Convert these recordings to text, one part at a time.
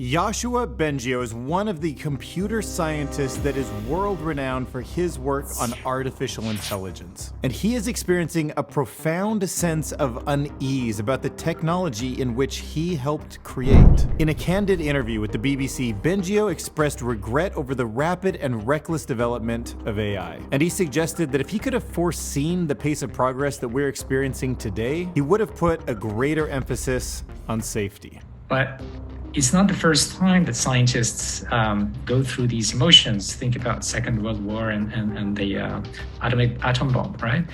Yoshua Bengio is one of the computer scientists that is world-renowned for his work on artificial intelligence. And he is experiencing a profound sense of unease about the technology in which he helped create. In a candid interview with the BBC, Bengio expressed regret over the rapid and reckless development of AI. And he suggested that if he could have foreseen the pace of progress that we're experiencing today, he would have put a greater emphasis on safety. But it's not the first time that scientists go through these emotions. Think about Second World War and the atom bomb, right?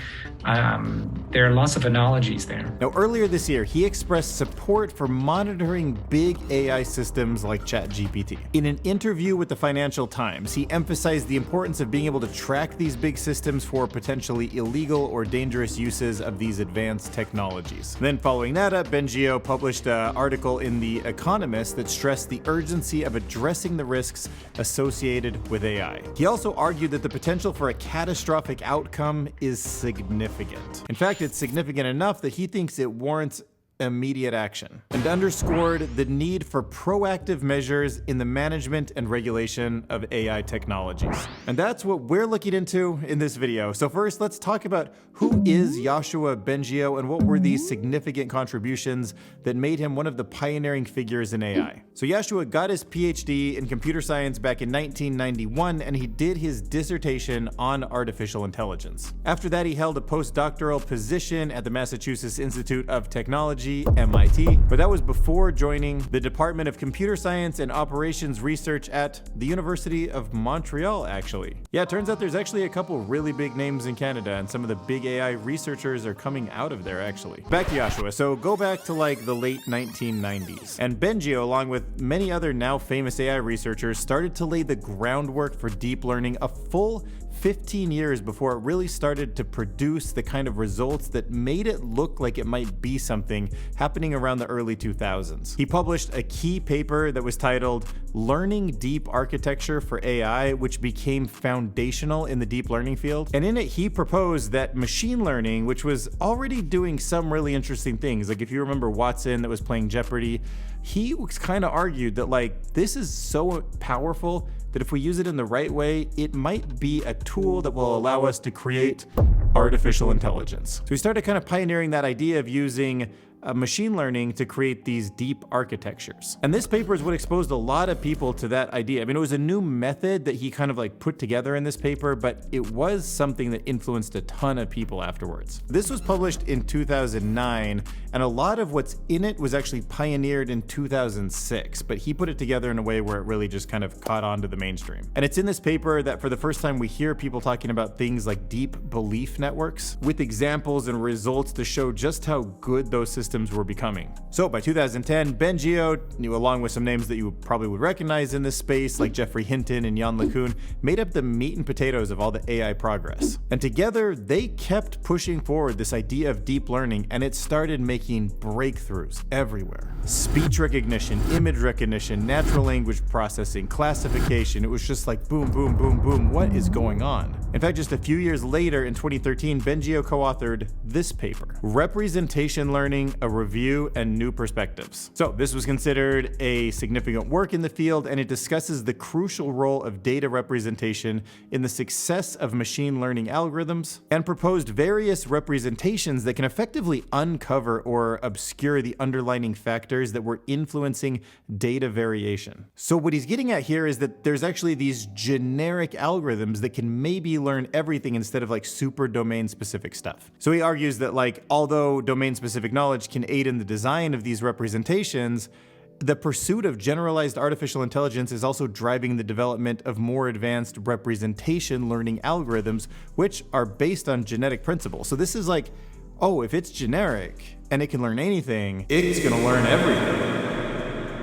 There are lots of analogies there. Now, earlier this year, he expressed support for monitoring big AI systems like ChatGPT. In an interview with the Financial Times, he emphasized the importance of being able to track these big systems for potentially illegal or dangerous uses of these advanced technologies. Then following that up, Bengio published an article in The Economist that stressed the urgency of addressing the risks associated with AI. He also argued that the potential for a catastrophic outcome is significant. In fact, it's significant enough that he thinks it warrants immediate action, and underscored the need for proactive measures in the management and regulation of AI technologies. And that's what we're looking into in this video. So first, let's talk about who is Yoshua Bengio and what were these significant contributions that made him one of the pioneering figures in AI. So Yoshua got his PhD in computer science back in 1991, and he did his dissertation on artificial intelligence. After that, he held a postdoctoral position at the Massachusetts Institute of Technology, MIT, but that was before joining the Department of Computer Science and Operations Research at the University of Montreal, actually. Yeah, it turns out there's actually a couple really big names in Canada, and some of the big AI researchers are coming out of there, actually. Back to Yoshua. So go back to like the late 1990s, and Bengio, along with many other now famous AI researchers, started to lay the groundwork for deep learning a full 15 years before it really started to produce the kind of results that made it look like it might be something happening around the early 2000s. He published a key paper that was titled Learning Deep Architecture for AI, which became foundational in the deep learning field. And in it, he proposed that machine learning, which was already doing some really interesting things, like if you remember Watson that was playing Jeopardy, he kind of argued that like this is so powerful that if we use it in the right way, it might be a tool that will allow us to create artificial intelligence. So we started kind of pioneering that idea of using machine learning to create these deep architectures. And this paper is what exposed a lot of people to that idea. I mean, it was a new method that he kind of like put together in this paper, but it was something that influenced a ton of people afterwards. This was published in 2009, and a lot of what's in it was actually pioneered in 2006, but he put it together in a way where it really just kind of caught on to the mainstream. And it's in this paper that for the first time we hear people talking about things like deep belief networks with examples and results to show just how good those systems were becoming. So by 2010, Bengio, along with some names that you probably would recognize in this space, like Geoffrey Hinton and Yann LeCun, made up the meat and potatoes of all the AI progress. And together, they kept pushing forward this idea of deep learning, and it started making breakthroughs everywhere. Speech recognition, image recognition, natural language processing, classification. It was just like boom, boom, boom, boom. What is going on? In fact, just a few years later, in 2013, Bengio co-authored this paper, Representation Learning, a Review and New Perspectives. So this was considered a significant work in the field, and it discusses the crucial role of data representation in the success of machine learning algorithms, and proposed various representations that can effectively uncover or obscure the underlying factors that were influencing data variation. So what he's getting at here is that there's actually these generic algorithms that can maybe learn everything instead of like super domain specific stuff. So he argues that like, although domain specific knowledge can aid in the design of these representations, the pursuit of generalized artificial intelligence is also driving the development of more advanced representation learning algorithms, which are based on genetic principles. So this is like, oh, if it's generic and it can learn anything, it's gonna learn everything.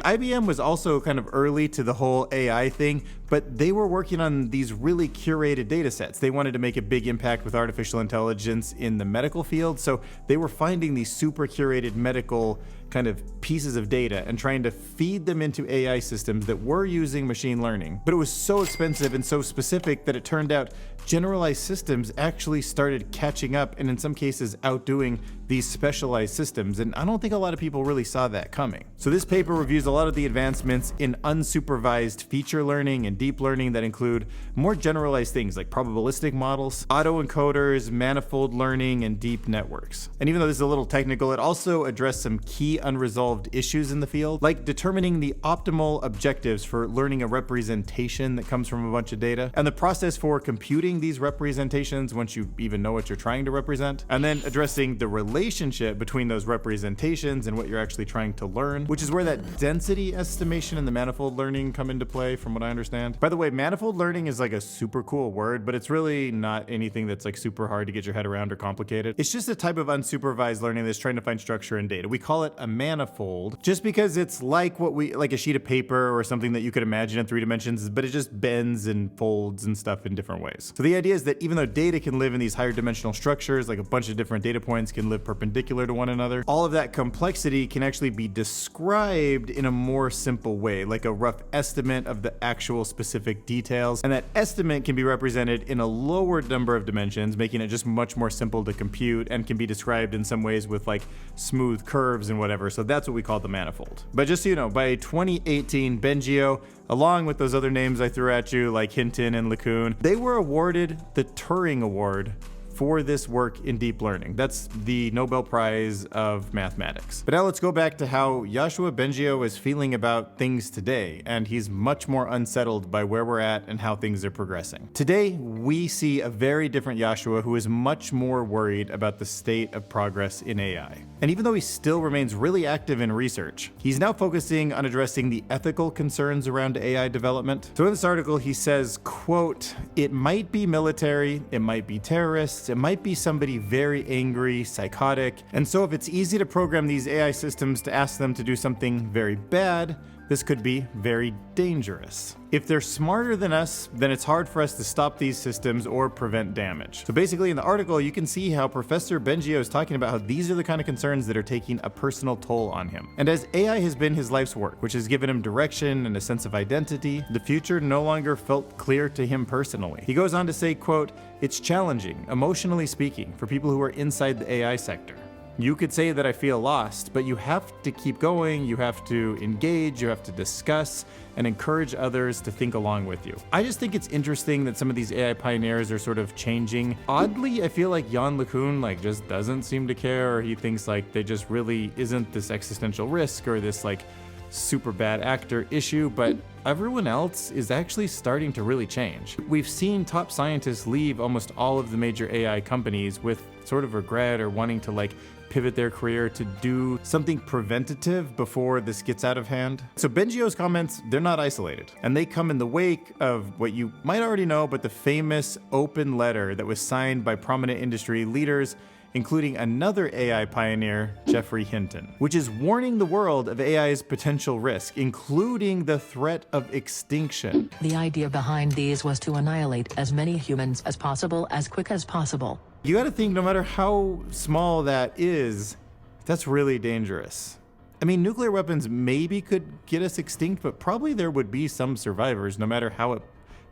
IBM was also kind of early to the whole AI thing, But they were working on these really curated data sets. They wanted to make a big impact with artificial intelligence in the medical field, so they were finding these super curated medical kind of pieces of data and trying to feed them into AI systems that were using machine learning. But it was so expensive and so specific that it turned out generalized systems actually started catching up and in some cases outdoing these specialized systems, and I don't think a lot of people really saw that coming. So this paper reviews a lot of the advancements in unsupervised feature learning and deep learning that include more generalized things like probabilistic models, autoencoders, manifold learning, and deep networks. And even though this is a little technical, it also addressed some key unresolved issues in the field, like determining the optimal objectives for learning a representation that comes from a bunch of data, and the process for computing these representations once you even know what you're trying to represent, and then addressing the relationship between those representations and what you're actually trying to learn, which is where that density estimation and the manifold learning come into play, from what I understand. By the way, manifold learning is like a super cool word, but it's really not anything that's like super hard to get your head around or complicated. It's just a type of unsupervised learning that's trying to find structure in data. We call it a manifold just because it's like like a sheet of paper or something that you could imagine in 3 dimensions, but it just bends and folds and stuff in different ways. So the idea is that even though data can live in these higher dimensional structures, like a bunch of different data points can live perpendicular to one another, all of that complexity can actually be described in a more simple way, like a rough estimate of the actual specific details. And that estimate can be represented in a lower number of dimensions, making it just much more simple to compute, and can be described in some ways with like smooth curves and whatever. So that's what we call the manifold. But just so you know, by 2018, Bengio, along with those other names I threw at you like Hinton and LeCun, they were awarded the Turing Award for this work in deep learning. That's the Nobel Prize of mathematics. But now let's go back to how Yoshua Bengio is feeling about things today, and he's much more unsettled by where we're at and how things are progressing. Today, we see a very different Yoshua who is much more worried about the state of progress in AI. And even though he still remains really active in research, he's now focusing on addressing the ethical concerns around AI development. So in this article, he says, quote, "It might be military, it might be terrorists, it might be somebody very angry, psychotic, and so if it's easy to program these AI systems to ask them to do something very bad, this could be very dangerous. If they're smarter than us, then it's hard for us to stop these systems or prevent damage." So basically in the article, you can see how Professor Bengio is talking about how these are the kind of concerns that are taking a personal toll on him. And as AI has been his life's work, which has given him direction and a sense of identity, the future no longer felt clear to him personally. He goes on to say, quote, "It's challenging, emotionally speaking, for people who are inside the AI sector. You could say that I feel lost, but you have to keep going, you have to engage, you have to discuss, and encourage others to think along with you." I just think it's interesting that some of these AI pioneers are sort of changing. Oddly, I feel like Yann LeCun just doesn't seem to care, or he thinks like they just really isn't this existential risk or this like super bad actor issue, but everyone else is actually starting to really change. We've seen top scientists leave almost all of the major AI companies with sort of regret or wanting to like pivot their career to do something preventative before this gets out of hand. So Bengio's comments, they're not isolated, and they come in the wake of what you might already know, but the famous open letter that was signed by prominent industry leaders, including another AI pioneer, Geoffrey Hinton, which is warning the world of AI's potential risk, including the threat of extinction. The idea behind these was to annihilate as many humans as possible as quick as possible. You gotta think, no matter how small that is, that's really dangerous. I mean, nuclear weapons maybe could get us extinct, but probably there would be some survivors, no matter how it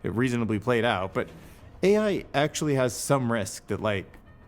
reasonably played out. But AI actually has some risk that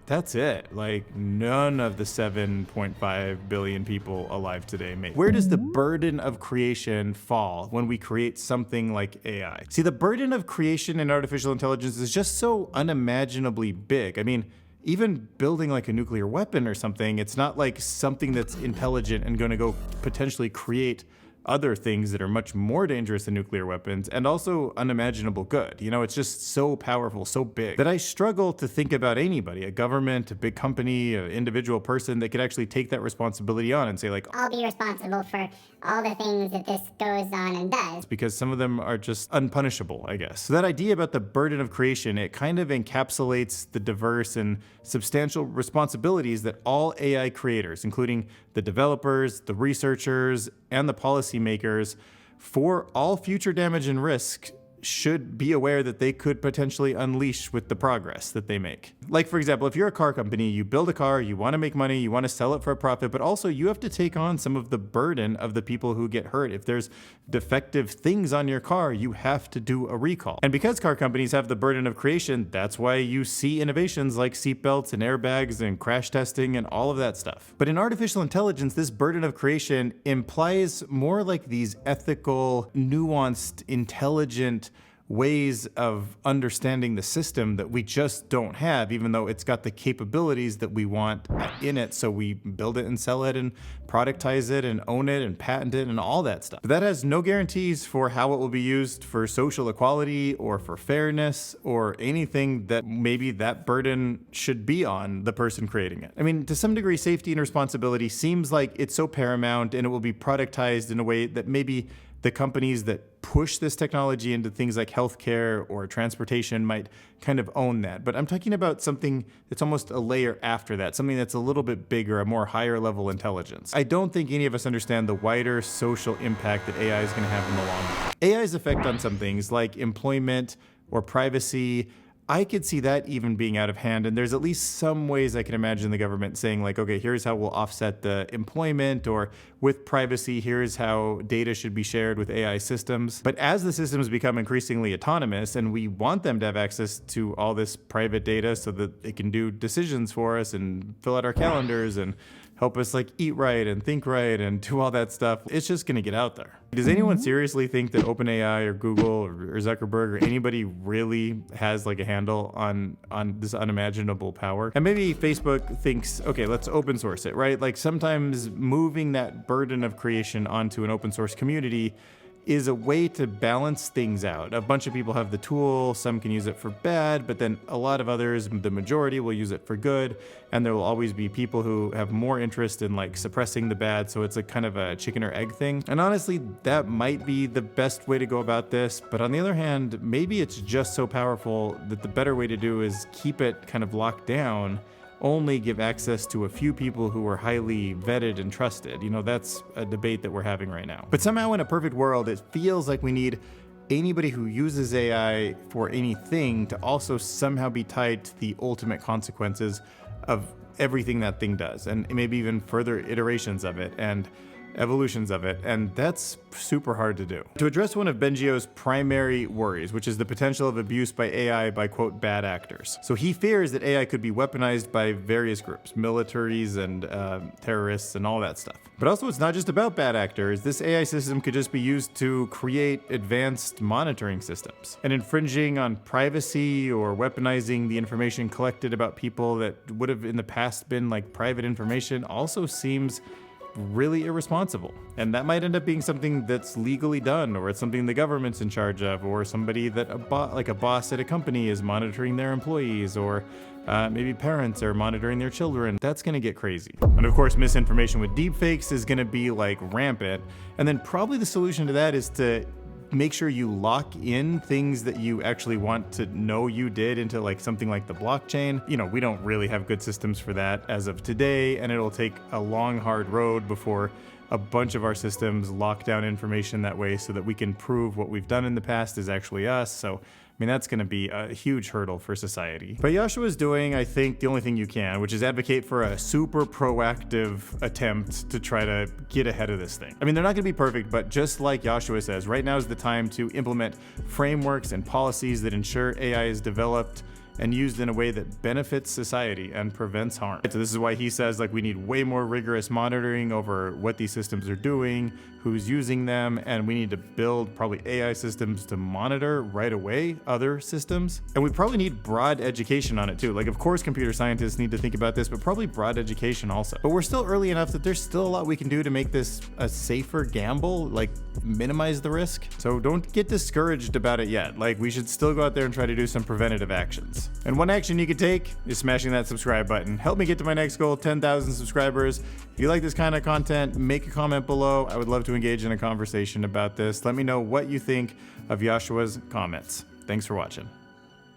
that's it. Like, none of the 7.5 billion people alive today may. Where does the burden of creation fall when we create something like AI? See, the burden of creation in artificial intelligence is just so unimaginably big. I mean, even building like a nuclear weapon or something, it's not like something that's intelligent and gonna go potentially create other things that are much more dangerous than nuclear weapons and also unimaginable good. You know, it's just so powerful, so big, that I struggle to think about anybody, a government, a big company, an individual person that could actually take that responsibility on and say like, I'll be responsible for all the things that this goes on and does. Because some of them are just unpunishable, I guess. So that idea about the burden of creation, it kind of encapsulates the diverse and substantial responsibilities that all AI creators, including the developers, the researchers, and the policymakers, for all future damage and risk should be aware that they could potentially unleash with the progress that they make. Like, for example, if you're a car company, you build a car, you want to make money, you want to sell it for a profit, but also you have to take on some of the burden of the people who get hurt. If there's defective things on your car, you have to do a recall. And because car companies have the burden of creation, that's why you see innovations like seatbelts and airbags and crash testing and all of that stuff. But in artificial intelligence, this burden of creation implies more like these ethical, nuanced, intelligent ways of understanding the system that we just don't have, even though it's got the capabilities that we want in it. So we build it and sell it and productize it and own it and patent it and all that stuff. But that has no guarantees for how it will be used for social equality or for fairness or anything that maybe that burden should be on the person creating it. I mean, to some degree, safety and responsibility seems like it's so paramount, and it will be productized in a way that maybe the companies that push this technology into things like healthcare or transportation might kind of own that. But I'm talking about something that's almost a layer after that, something that's a little bit bigger, a more higher level intelligence. I don't think any of us understand the wider social impact that AI is going to have in the long run. AI's effect on some things like employment or privacy, I could see that even being out of hand, and there's at least some ways I can imagine the government saying like, okay, here's how we'll offset the employment, or with privacy, here's how data should be shared with AI systems. But as the systems become increasingly autonomous, and we want them to have access to all this private data so that they can do decisions for us and fill out our calendars and help us like eat right and think right and do all that stuff, it's just gonna get out there. Does anyone seriously think that OpenAI or Google or Zuckerberg or anybody really has like a handle on this unimaginable power? And maybe Facebook thinks, okay, let's open source it, right? Like sometimes moving that burden of creation onto an open source community is a way to balance things out. A bunch of people have the tool, some can use it for bad, but then a lot of others, the majority, will use it for good, and there will always be people who have more interest in like suppressing the bad, so it's a kind of a chicken or egg thing. And honestly, that might be the best way to go about this, but on the other hand, maybe it's just so powerful that the better way to do is keep it kind of locked down, only give access to a few people who are highly vetted and trusted. You know, that's a debate that we're having right now. But somehow in a perfect world, it feels like we need anybody who uses AI for anything to also somehow be tied to the ultimate consequences of everything that thing does, and maybe even further iterations of it and evolutions of it, and that's super hard to do. To address one of Bengio's primary worries, which is the potential of abuse by AI by, quote, bad actors. So he fears that AI could be weaponized by various groups, militaries and terrorists and all that stuff. But also it's not just about bad actors. This AI system could just be used to create advanced monitoring systems. And infringing on privacy or weaponizing the information collected about people that would have in the past been like private information also seems really irresponsible. And that might end up being something that's legally done, or it's something the government's in charge of, or somebody that like a boss at a company is monitoring their employees, or maybe parents are monitoring their children. That's gonna get crazy. And of course, misinformation with deepfakes is gonna be like rampant. And then probably the solution to that is to make sure you lock in things that you actually want to know you did into like something like the blockchain. You know, we don't really have good systems for that as of today, and it'll take a long, hard road before a bunch of our systems lock down information that way so that we can prove what we've done in the past is actually us. So I mean, that's going to be a huge hurdle for society. But Yoshua is doing, I think, the only thing you can, which is advocate for a super proactive attempt to try to get ahead of this thing. I mean, they're not going to be perfect, but just like Yoshua says, right now is the time to implement frameworks and policies that ensure AI is developed and used in a way that benefits society and prevents harm. So this is why he says like we need way more rigorous monitoring over what these systems are doing, who's using them, and we need to build probably AI systems to monitor right away other systems. And we probably need broad education on it too. Like of course computer scientists need to think about this, but probably broad education also. But we're still early enough that there's still a lot we can do to make this a safer gamble, like minimize the risk. So don't get discouraged about it yet. Like we should still go out there and try to do some preventative actions. And one action you could take is smashing that subscribe button. Help me get to my next goal, 10,000 subscribers. If you like this kind of content, make a comment below. I would love to engage in a conversation about this. Let me know what you think of Yoshua's comments. Thanks for watching.